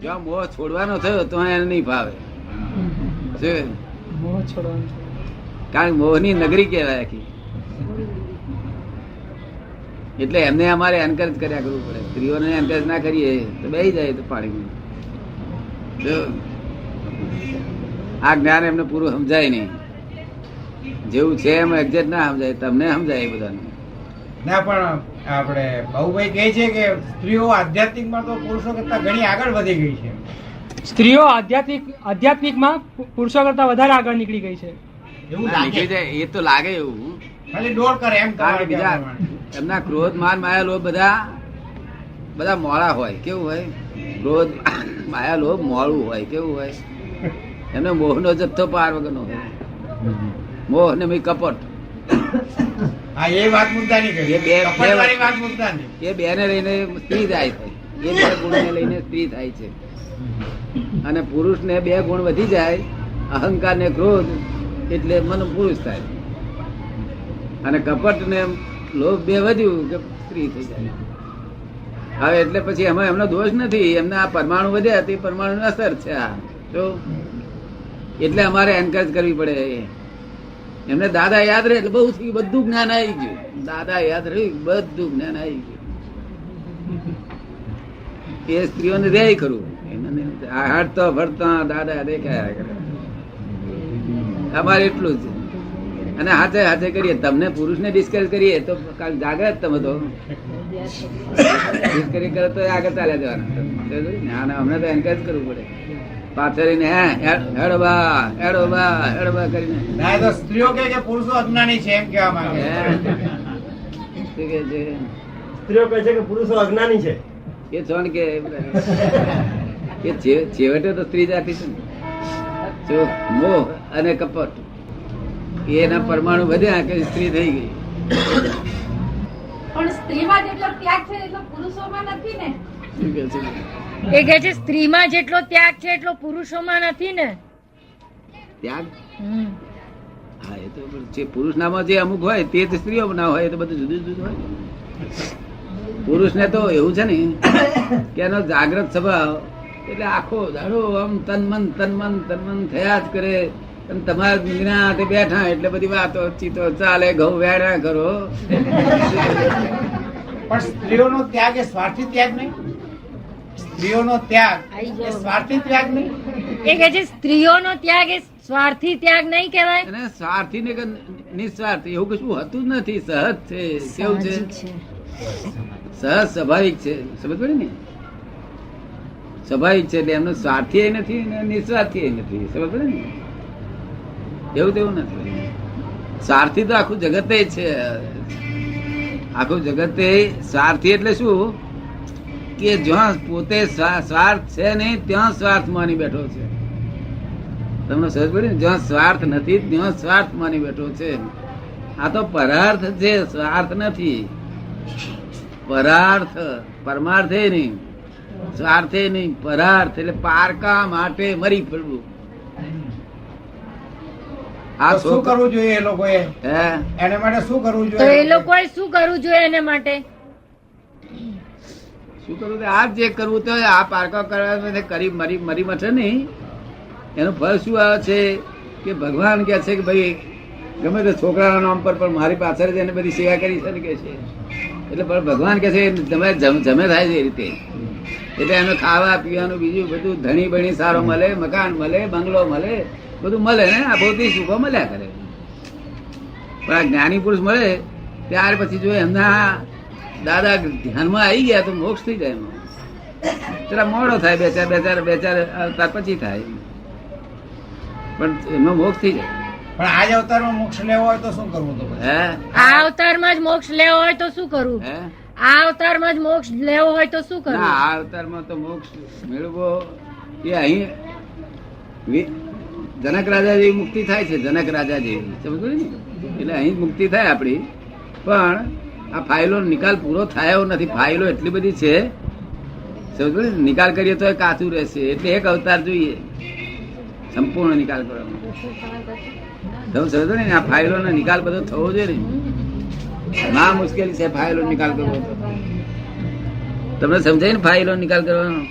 જો મોહ છોડવાનો થયો તો એને નહીં ભાવે. કારણ મોહની નગરી કહેવાય આખી. એટલે એમને અમારે એન્કરેજ કર્યા કરવું પડે. સ્ત્રીઓને એન્કરેજ ના કરીએ તો બેસી જાય તો પાણી. આ જ્ઞાન એમને પૂરું સમજાય નહીં. જેવું છે એમ એક્ઝેક્ટ ના સમજાય. તમને સમજાય એ બધાને ના. પણ આપણે બાહુભાઈ કહે છે કે સ્ત્રીઓ આધ્યાત્મિકમાં તો પુરુષો કરતા ઘણી આગળ વધી ગઈ છે. સ્ત્રીઓ આધ્યાત્મિકમાં પુરુષો કરતા વધારે આગળ નીકળી ગઈ છે એવું નીકળી લાગે. જાય. એ તો લાગે એવું. ખાલી દોડ કરે એમ. કારણ કે બીજા એમના ક્રોધ માન માયા લોભ બધા મોડા હોય. કેવું હોય? ક્રોધ માયા લોભ મોડું હોય. કેવું હોય? એમને મોહનો જથ્થો પાર વગરનો હોય. મોહ ને ભાઈ કપટ. હા, એ વાત મુદ્દાની કહી. એ બે કપટવાળી વાત મુદ્દાની. એ બેને લઈને સ્ત્રી થાય છે. એ બે ગુણને લઈને સ્ત્રી થાય છે. અને પુરુષ ને બે ગુણ વધી જાય, અહંકાર ને ક્રોધ, એટલે મન પુરુષ થાય. અને કપટ ને લોભ બે વધ્યું કે સ્ત્રી થઈ જાય. હવે એટલે પછી એમાં એમનો દોષ નથી. એમના આ પરમાણુ વધ્યા તે પરમાણુ અસર છે. આ તો એટલે અમારે એન્કરેજ કરવી પડે. એમને દાદા યાદ રહે એટલે બહુ બધું જ્ઞાન આવી ગયું. દાદા યાદ રહ્યું બધું જ્ઞાન આવી ગયું. એ સ્ત્રીઓને દે ખરું. હડતો ફરતા દાદા દેખાયા કરે. અમારે એટલું જ. અને હાથે હાથે કરીએ. તમને પુરુષને ડિસ્કસ કરીએ તો જાગ્રત તમે તો ડિસ્કસ કરે તો આગળ ચાલ્યા જવાના. અમને તો એન્કરેજ કરવું પડે. પાછળને હેડોબા કરીને. ના, તો સ્ત્રીઓ કહે કે પુરુષો અજ્ઞાની છે એમ કહેવા માંગે. શું કે છે? સ્ત્રીઓ કહે છે કે પુરુષો અજ્ઞાની છે. એ છોડ કે એ છેવટે તો સ્ત્રી જાતિ છે ને. જો મોહ અને કપટ એના પરમાણુ વધ્યા કે સ્ત્રી થઈ ગઈ. પણ સ્ત્રીમાં જેટલો ત્યાગ છે એટલો પુરુષોમાં નથી ને. શું કે છે? એ કે છે સ્ત્રીમાં જેટલો ત્યાગ છે એટલો પુરુષોમાં નથી ને. ત્યાગ? હા, એ તો જે પુરુષનામાં જે અમુક હોય તે સ્ત્રીઓ ના હોય. એ તો બધું જુદું જુદું હોય. પુરુષ ને તો એવું છે ને કે એનો જાગ્રત સ્વભાવ એટલે આખો દાડો આમ તન મન થયા જ કરે. અને તમારા નિગ્રહ બેઠા એટલે બધી વાતો ચીતો ચાલે. ઘઉં વેડા કરો. પણ સ્ત્રીઓનો ત્યાગ એ સ્વાર્થી ત્યાગ નહીં. સ્ત્રીઓનો ત્યાગ એ સ્વાર્થી ત્યાગ નહીં. એ કે છે સ્ત્રીઓનો ત્યાગ એ સ્વાર્થી ત્યાગ નહીં કહેવાય. અને સ્વાર્થી ને નિસ્વાર્થ એવું કશું હતું જ નથી. સહજ છે. કેવું છે? સહજ સ્વાભાવિક છે. સમજ પડી ને? સ્વાભાવિક છે. એટલે એમનો સ્વાર્થી નથી ને નિસ્વાર્થી નથી. સમજ પડે ને? એવું તેવું નથી. સ્વાર્થી તો આખું જગતે છે. આખું જગતે સ્વાર્થી એટલે શું કે જ્યાં પોતે સ્વાર્થ છે નહીં ત્યાં સ્વાર્થ માની બેઠો છે. તમને સમજ પડી ને? જ્યાં સ્વાર્થ નથી ત્યાં સ્વાર્થ માની બેઠો છે. આ તો પરાર્થ છે, સ્વાર્થ નથી. પરાર્થ, પરમાર્થે નહીં, સ્વાર્થે નહીં, પરાર્થ એટલે પારકા માટે મરી પડવું. તો શું કરવું જોઈએ એ લોકોએ? હે, એને માટે શું કરવું તો એ જોઈએ? લોકોએ શું કરવું જોઈએ એને માટે? શું કરવું? આ જે કરવું તો આ પારકા કરવા કરી મરી મઠે નહીં. એનું ફળ શું આવે છે કે ભગવાન કે છે કે ભાઈ ગમે તે છોકરાના નામ પર પણ મારી પાછળ જ એને બધી સેવા કરી છે ને કે છે. એટલે પણ ભગવાન કે છે તમે જમે થાય છે એ રીતે. એટલે એનું ખાવા પીવાનું બીજું બધું ધણી બણી સારો મળે, મકાન મળે, બંગલો મળે, બધું મળે ને. આ ભૌતિક સુખો મળ્યા કરે. પણ આ જ્ઞાની પુરુષ મળે ત્યાર પછી જો એમના દાદા ધ્યાનમાં આવી ગયા તો મોક્ષ થઈ જાય. એમાં જરા મોડો થાય. બે ચાર અવતાર પછી થાય પણ એમનો મોક્ષ થઈ જાય. પણ આજ અવતારમાં મોક્ષ લેવો હોય તો શું કરવું? તો હે, આ અવતારમાં જ મોક્ષ લેવો હોય તો શું કરવું? હે, આ અવતારમાં જ મોક્ષ લેવો હોય તો શું કરવું? ના, આ અવતારમાં તો મોક્ષ મેળવો એ અહીં જનક રાજા જેવી મુક્તિ થાય છે. જનક રાજા જેવી સમજ ને? એટલે અહીં મુક્તિ થાય આપડી. પણ આ ફાઇલો નિકાલ પૂરો થયો નથી. ફાઇલો એટલી બધી છે સમજ ને? નિકાલ કરીએ તો કાચું રહેશે. એટલે એક અવતાર જોઈએ સંપૂર્ણ નિકાલ કરવાનો. તમે સમજો ને? આ ફાઇલો નો નિકાલ બધો થવો જોઈએ ને. ના, મુશ્કેલી છે ફાઇલો નિકાલ કરવો. તમને સમજાય ને ફાઇલો નિકાલ કરવાનો?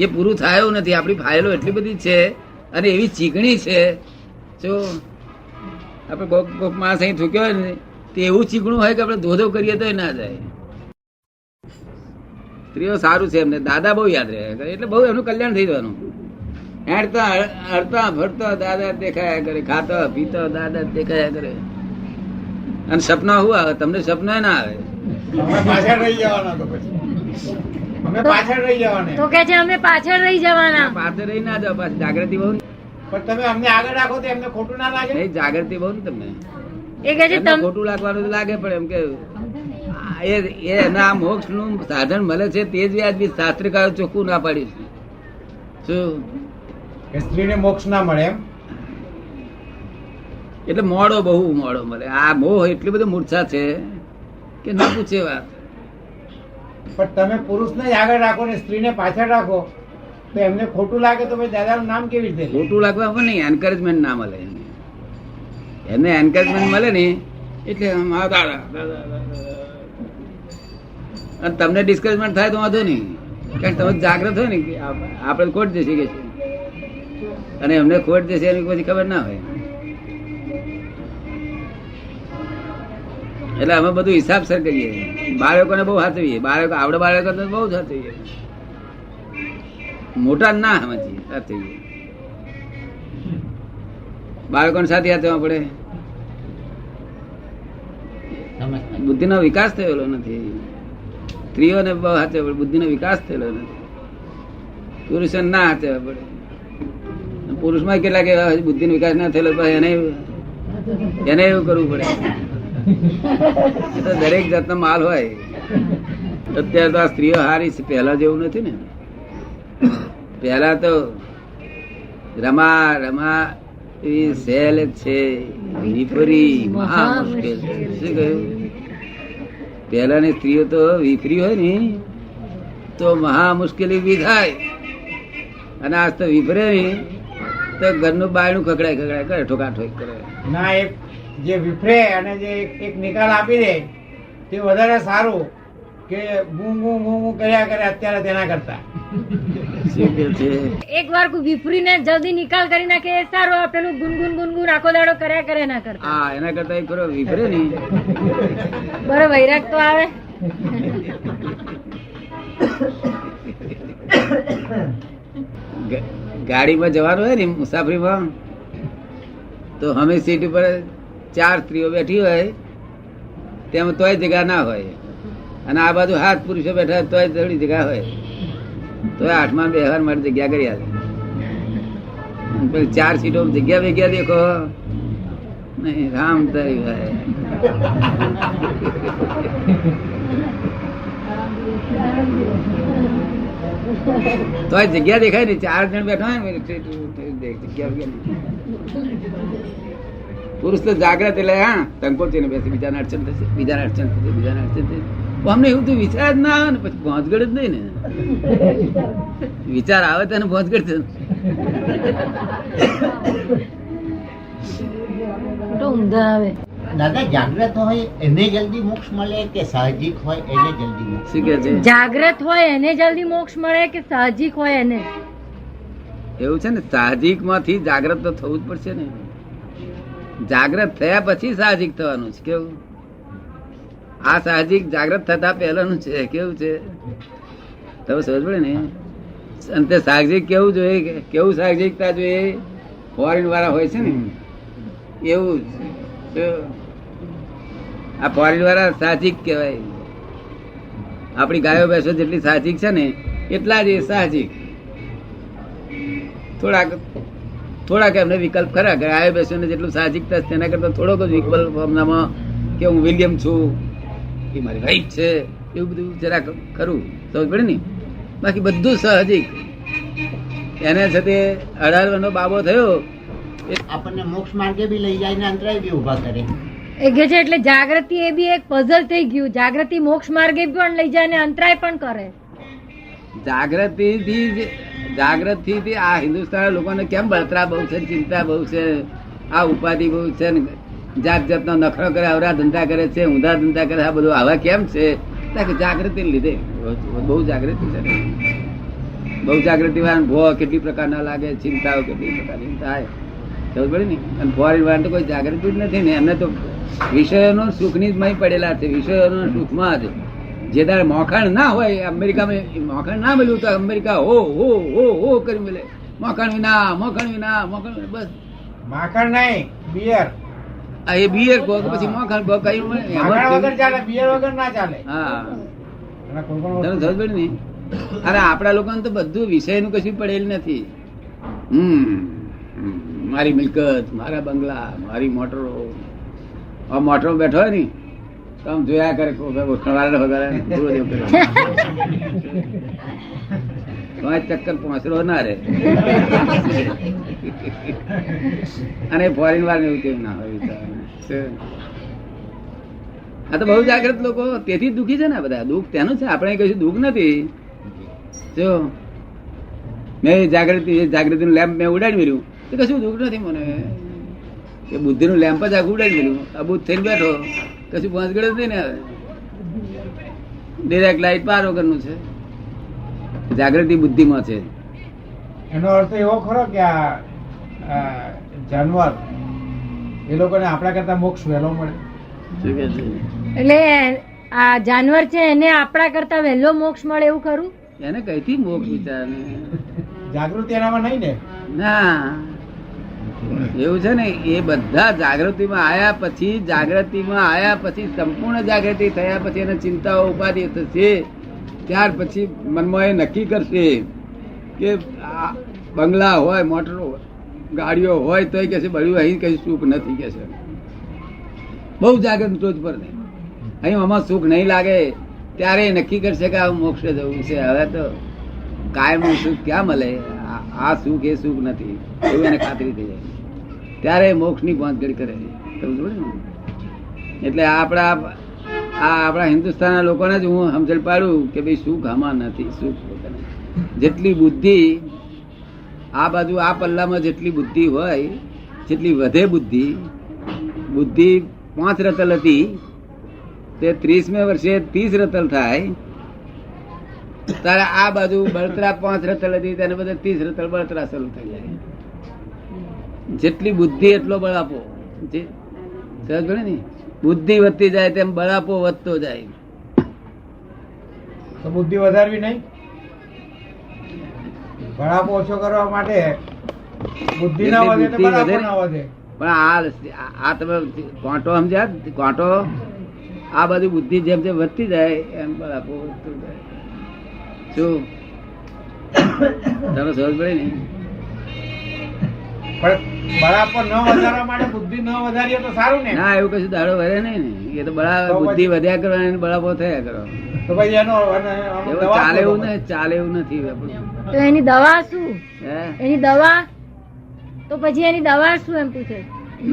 એ પૂરું થાય એવું નથી. આપણી ફાઇલો એટલી બધી છે અને એવી ચીકણી છે, જો આપણે કોક માણસ અહીં થૂક્યો હોય ને તે એવું ચીકણું હોય કે આપણે ધોધો કરીએ તો ના જાય. સ્ત્રીઓ સારું છે એમને, દાદા બહુ યાદ રહે એટલે બહુ એમનું કલ્યાણ થઈ જવાનું. હેડતા હડતા ફરતા દાદા દેખાયા કરે, ખાતા પીતા દાદા દેખાયા કરે. અને સપના શું આવે? તમને સપના ના આવે. અમે પાછળ રહી જવાના તો પછી અમે પાછળ રહી જવાના. તો કે છે અમે પાછળ રહી જવાના. પાસે રહી ના જાવ, પાછી જાગૃતિ બહુ ને. પણ તમે અમને આગળ રાખો તો એમને ખોટું ના લાગે. નહીં, જાગૃતિ બહુ ને તમને. એ કે છે એમને ખોટું લાગવાનું તો લાગે, પણ એમ કે એના મોક્ષ નું સાધન મળે છે તે જ વ્યાજબી શાસ્ત્રકારો ચોખ્ખું ના પાડ્યું છે. શું કે સ્ત્રીને મોક્ષ ના મળે એમ? એટલે મોડો, બહુ મોડો મળે. આ મોહ એટલી બધી મૂર્છા છે કે ના પૂછે વાત. પણ તમે પુરુષને જ આગળ રાખો ને સ્ત્રીને પાછળ રાખો તો એમને ખોટું લાગે તો પછી દાદાનું નામ કેવી રીતે લે? ખોટું લાગવા પણ નહીં, એન્કરેજમેન્ટ ના મળે. એમને એન્કરેજમેન્ટ મળે ને એટલે આમ આ દાદા, દાદા, દાદા. અને તમને ડિસ્કરેજમેન્ટ થાય તો વાંધો નહીં, કારણ કે તમે જાગ્રત હોય ને કે આપણે ખોટ જશે કે છે, અને એમને ખોટ જશે એની પછી ખબર ના હોય. એટલે અમે બધું હિસાબસર કરીએ. બાળકોને બહુ સાચવીએ, બાળકો આવડે બાળકો તો બહુ સાચવીએ, મોટા ના સમજીએ, સાચવીએ. બાળકોને સાથે હાથવા પડે. બુદ્ધિનો વિકાસ થયેલો નથી. સ્ત્રીઓને બહુ હાથે પડે, બુદ્ધિનો વિકાસ થયેલો નથી. પુરુષોને ના હાથવા પડે. પુરુષમાં કેટલાક એવા બુદ્ધિનો વિકાસ ના થયેલો, એને એવું કરવું પડે. એ તો દરેક જાતનો માલ હોય. અત્યારે તો આ સ્ત્રીઓ હારી છે, પહેલા જેવું નથી ને. પહેલા તો રમા રમા એવી સહેલ છે, વિફરી મહા મુશ્કેલ. શું કહ્યું? પહેલાની સ્ત્રીઓ તો વિફરી હોય ને તો મહા મુશ્કેલી બી થાય, અને આજ તો વિફરે ને તો ઘરનું બાયણું ખકડાય ખકડાય કરે, ઠોકાઠોક કરે. ના, એક જે વિફરે અને જે એક નિકાલ આપી દે તે વધારે સારું કે ગું ગું ગું ગું કર્યા કરે અત્યારે તેના કરતા. શું કે છે? એક વાર વિફરીને જલ્દી નિકાલ કરી નાખે એ સારું. આ પેલું ગુનગુન ગુનગુન આખો દાડો કર્યા કરે ના કરતા. હા, એના કરતા એક ખરો વિફરે ને બરો વૈરાગ તો આવે. ગાડીમાં જવાનું હોય ને મુસાફરીમાં, તો અમે સીટ ઉપર 4 સ્ત્રીઓ બેઠી હોય તેમાં તોય જગ્યા ના હોય, અને આ બાજુ 7 પુરુષો બેઠા તોય થોડી જગ્યા હોય, તોય 8માં બેહવાર માટે જગ્યા કરી આવે. પેલી 4 સીટો જગ્યા વેગ્યા દેખો નહીં, રામ તારી ભાઈ. તોય જગ્યા દેખાય ને, 4 જણ બેઠા હોય ને જગ્યા વગ્યા નહીં. પુરુષ તો જાગ્રત એટલે હા સંકોચી ને બેસે, બીજાને અડચણ થશે, બીજાને અડચણ થશે, બીજાને અડચણ થશે. અમને એવું તો વિચાર જ ના આવે ને, પછી પહોંચગડ જ નહીં ને. વિચાર આવે તો પહોંચગડ થશે. ઊંધા આવે. દાદા, જાગ્રત હોય એને જલ્દી મોક્ષ મળે કે સાહજિક હોય એને જલ્દી મોક્ષ? શું કે છે? જાગ્રત હોય એને જલ્દી મોક્ષ મળે કે સાહજિક હોય એને? એવું છે ને, સાહજિક માંથી જાગ્રત તો થવું જ પડશે ને. જાગ્રત થયા પછી સાહજિક થવાનું છે. કેવું? આ સાહજિક જાગ્રત થતા પહેલાનું છે. કેવું છે તમે સમજ પડે ને. અને તે સાહજિક કેવું જોઈએ, કેવું સાહજિકતા જોઈએ? ફોરેન વાળા હોય છે ને એવું જ. આ ફોરેન વાળા સાહજિક કહેવાય. આપણી ગાયો ભેંસો જેટલી સાહજિક છે ને એટલા જ એ સાહજિક. થોડાક એમને વિકલ્પ ખરા. ગાયો ભેંસો ને જેટલું સાહજિકતા છે તેના કરતા થોડોક જ વિકલ્પ હમણાં કે હું વિલિયમ છું, એ મારી વાઈફ છે, એવું બધું જરા ખરું સમજ પડે ને. બાકી બધું સાહજિક. એને છે તે 18 વર્ષનો બાબો થયો, આપણને મોક્ષ માર્ગે બી લઈ જાય ને અંતરાય બી ઉભા કરે. એ કે છે એટલે જાગૃતિ એ બી એક પઝલ થઈ ગયું. જાગૃતિ મોક્ષ માર્ગે પણ લઈ જાય ને અંતરાય પણ કરે. જાગૃતિ થી આ હિન્દુસ્તાન લોકોને કેમ બળતરા બહુ છે, ચિંતા બહુ છે, આ ઉપાધિ બહુ છે, જાત જાતનો નખરો કરે, અવરા ધંધા કરે છે, ઊંધા ધંધા કરે, આ બધું આવા કેમ છે? જાગૃતિ લીધે. બહુ જાગૃતિ છે. બહુ જાગૃતિ વાળા ભો કેટલી પ્રકારના લાગે, ચિંતાઓ કેટલી પ્રકારની થાય, ખબર પડે ને. અને ફોરેન વાળા તો કોઈ જાગૃતિ જ નથી ને, એમને તો વિષયોનો સુખની જ મય પડેલા છે, વિષયોનો સુખમાં જ. જે તારે મોખાણ ના હોય, અમેરિકામાં મોખાણ ના મળ્યું તો અમેરિકા હો કરી મળે, મોખાણ વિના બસ. માખણ નહીં, બિયર. આ એ બિયર કહો કે પછી મોખાણ કહો, કઈ માખણ વગર ચાલે, બિયર વગર ના ચાલે. હા, અને કોઈ પણ તને વસ્તુ- ખબર પડી ને. અરે આપડા લોકોને તો બધું વિષયનું કશું પડેલ નથી. મારી મિલકત, મારા બંગલા, મારી મોટરો. આ મોટરો બેઠો હોય ને તો આમ જોયા કરે ચક્કર પહોંચરો ના રે. અને ફોરેન વાર એવું કેવું ના હોય બિચારાને. આ તો બહુ જાગૃત લોકો, તેથી દુઃખી છે ને બધા. દુઃખ તેનું છે, આપણે કશું દુઃખ નથી. જો મેં જાગૃતિનું લેમ્પ મેં ઉડાડી મેળ્યું તો કશું દુઃખ નથી મને. એ બુદ્ધિનું લેમ્પ જ આખું ઉડાડી મેળ્યું, અબૂત થઈને બેઠો, કશું પહોંચ ગયો જ નહીં ને. હવે ડિરેક્ટ લાઈટ પાર વગરનું છે. જાગૃતિ બુદ્ધિમાં છે. એનો અર્થ એવો ખરો કે આ જાનવર એ લોકોને આપણા કરતા મોક્ષ વહેલો મળે. શું કે છે? એટલે આ જાનવર છે એને આપણા કરતા વહેલો મોક્ષ મળે એવું ખરું? એને કઈથી મોક્ષ વિચારને? જાગૃતિ એનામાં નહીં ને. ના, એવું છે ને. એ બધા જાગૃતિમાં આયા પછી સંપૂર્ણ જાગૃતિ થયા પછી એને ચિંતાઓ ઉપાધિ થશે. ત્યાર પછી મનમાં એ નક્કી કરશે કે આ બંગલા હોય, મોટરો, ગાડીઓ હોય તો કે છે બધું અહીં કઈ સુખ નથી કે છે. બહુ જાગૃત ટોચ પર નહીં, અહીં આમાં સુખ નહીં લાગે ત્યારે એ નક્કી કરશે કે આ મોક્ષ જવું છે. હવે તો કાયમનું સુખ ક્યાં મળે? આ સુખ એ સુખ નથી એવું એને ખાતરી થઈ જાય ત્યારે મોક્ષની પહોંચગઢ કરે. સમજ પડે ને? એટલે આપણા હિન્દુસ્તાનના લોકોને જ હું સમજણ પાડું કે ભાઈ સુખ આમાં નથી. સુખ જેટલી બુદ્ધિ આ બાજુ આ પલ્લામાં જેટલી બુદ્ધિ હોય, જેટલી વધે બુદ્ધિ 5 રતલ હતી તે 30મે વર્ષે 30 રતલ થાય. તારે આ બાજુ બળતરા 5 રતલ હતી તેને બધે 30 રતલ બળતરા શરૂ થઈ જાય. જેટલી બુદ્ધિ એટલો બળ આપો. સમજ પડે ને? બુદ્ધિ વધતી જાય તેમ બળ આપો વધતો જાય. તો બુદ્ધિ વધારવી નહીં. બળાપો ઓછો કરવા માટે બુદ્ધિ ના વધે તો બળાપો ના વધે. પણ આ તમે કોંટો સમજ્યા? કોંટો આ બાજુ બુદ્ધિ જેમ જેમ વધતી જાય એમ બળાપો વધતો જાય. શું તમે સમજ પડે ને? પણ બળાપો ન વધારવા માટે બુદ્ધિ ન વધારીએ તો સારું ને. ના, એવું કશું દાડો વધે નહીં ને. એ તો બુદ્ધિ વધ્યા કરવાની, બળાપો થયા કરો. તો પછી એનો એવું ચાલે એવું ને, ચાલે એવું નથી. તો એની દવા શું? હે? એની દવા તો પછી એની દવા શું એમ પૂછે?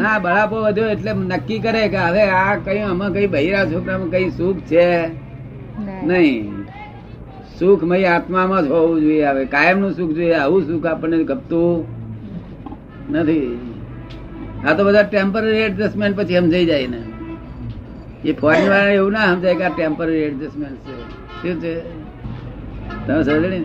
ના, બળાપો વધ્યો એટલે નક્કી કરે કે હવે આ કઈ આમાં કઈ બહિરા છોકરામાં કઈ સુખ છે નહીં. સુખમય આત્મામાં જ હોવું જોઈએ. હવે કાયમ નું સુખ જોઈએ. આવું સુખ આપણને ગમતું નથી. આ તો બધા ટેમ્પરરી એડજસ્ટમેન્ટ પછી સમજાઈ જાય ને. એ ફોરેન વાળા એવું ના સમજાય કે આ ટેમ્પરરી એડજસ્ટમેન્ટ છે. શું છે? તમે સમજે ને?